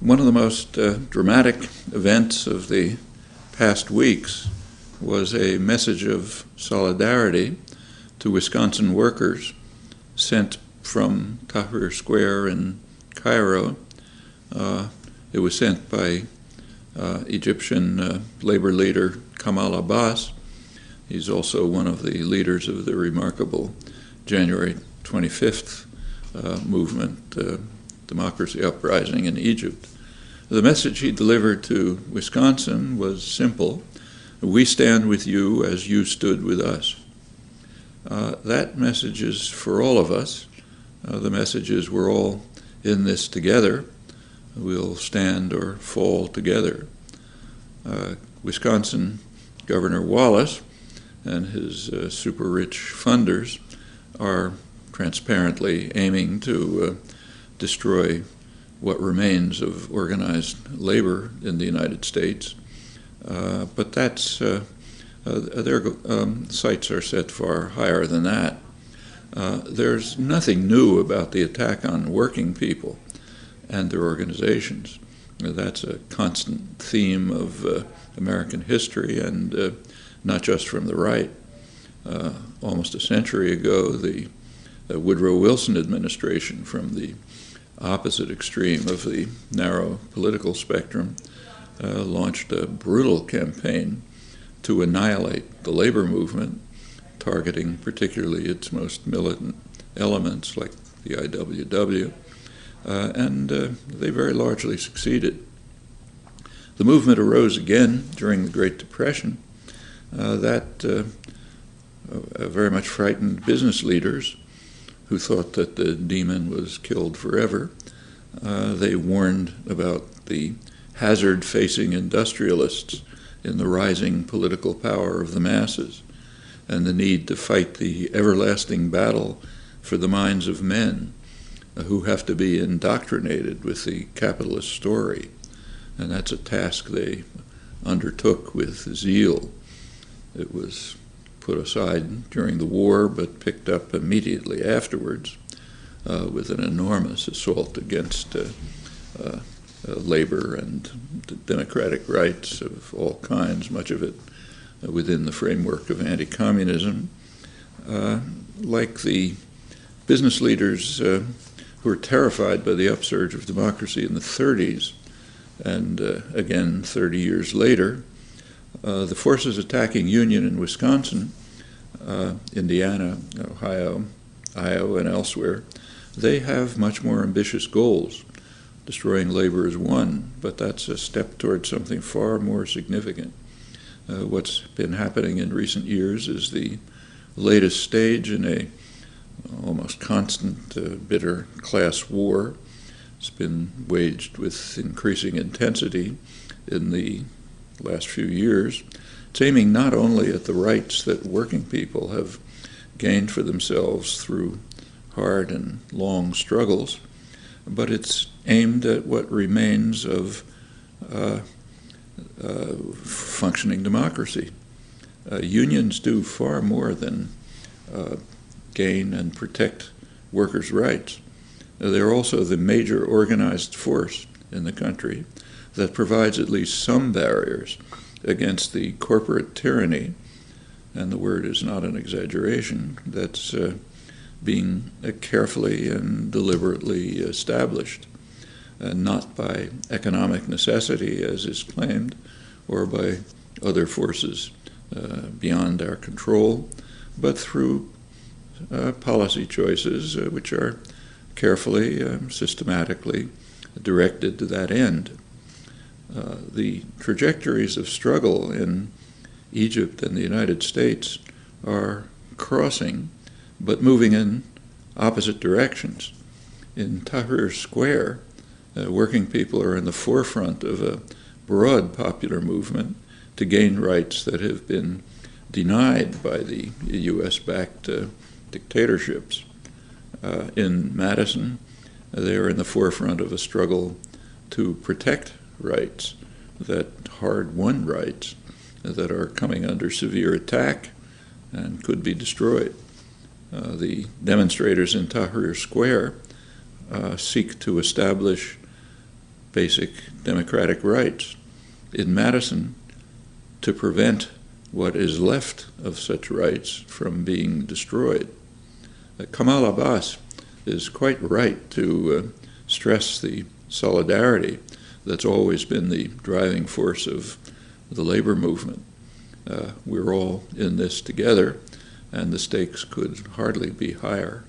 One of the most dramatic events of the past weeks was a message of solidarity to Wisconsin workers sent from Tahrir Square in Cairo. It was sent by Egyptian labor leader Kamal Abbas. He's also one of the leaders of the remarkable January 25th movement, democracy uprising in Egypt. The message he delivered to Wisconsin was simple: we stand with you as you stood with us. That message is for all of us. The message is we're all in this together. We'll stand or fall together. Wisconsin Governor Wallace and his super-rich funders are transparently aiming to destroy what remains of organized labor in the United States. But that's their sights are set far higher than that. There's nothing new about the attack on working people and their organizations. That's a constant theme of American history, and not just from the right. Almost a century ago, the Woodrow Wilson administration, from the opposite extreme of the narrow political spectrum, launched a brutal campaign to annihilate the labor movement, targeting particularly its most militant elements like the IWW, and they very largely succeeded. The movement arose again during the Great Depression. That very much frightened business leaders who thought that the demon was killed forever. They warned about the hazard facing industrialists in the rising political power of the masses and the need to fight the everlasting battle for the minds of men who have to be indoctrinated with the capitalist story. And that's a task they undertook with zeal. It was put aside during the war, but picked up immediately afterwards with an enormous assault against labor and democratic rights of all kinds, much of it within the framework of anti-communism. Like the business leaders who were terrified by the upsurge of democracy in the 30s, and again 30 years later, the forces attacking union in Wisconsin, Indiana, Ohio, Iowa, and elsewhere, they have much more ambitious goals. Destroying labor is one, but that's a step towards something far more significant. What's been happening in recent years is the latest stage in a almost constant, bitter class war. It's been waged with increasing intensity in the last few years. It's aiming not only at the rights that working people have gained for themselves through hard and long struggles, but it's aimed at what remains of functioning democracy. Unions do far more than gain and protect workers' rights. They're also the major organized force in the country that provides at least some barriers against the corporate tyranny, and the word is not an exaggeration, that's being carefully and deliberately established, not by economic necessity, as is claimed, or by other forces beyond our control, but through policy choices which are carefully, systematically directed to that end. The trajectories of struggle in Egypt and the United States are crossing, but moving in opposite directions. In Tahrir Square, working people are in the forefront of a broad popular movement to gain rights that have been denied by the US-backed dictatorships. In Madison, they are in the forefront of a struggle to protect rights, that hard-won rights that are coming under severe attack and could be destroyed. The demonstrators in Tahrir Square seek to establish basic democratic rights. In Madison, to prevent what is left of such rights from being destroyed. Kamal Abbas is quite right to stress the solidarity that's always been the driving force of the labor movement. We're all in this together, and the stakes could hardly be higher.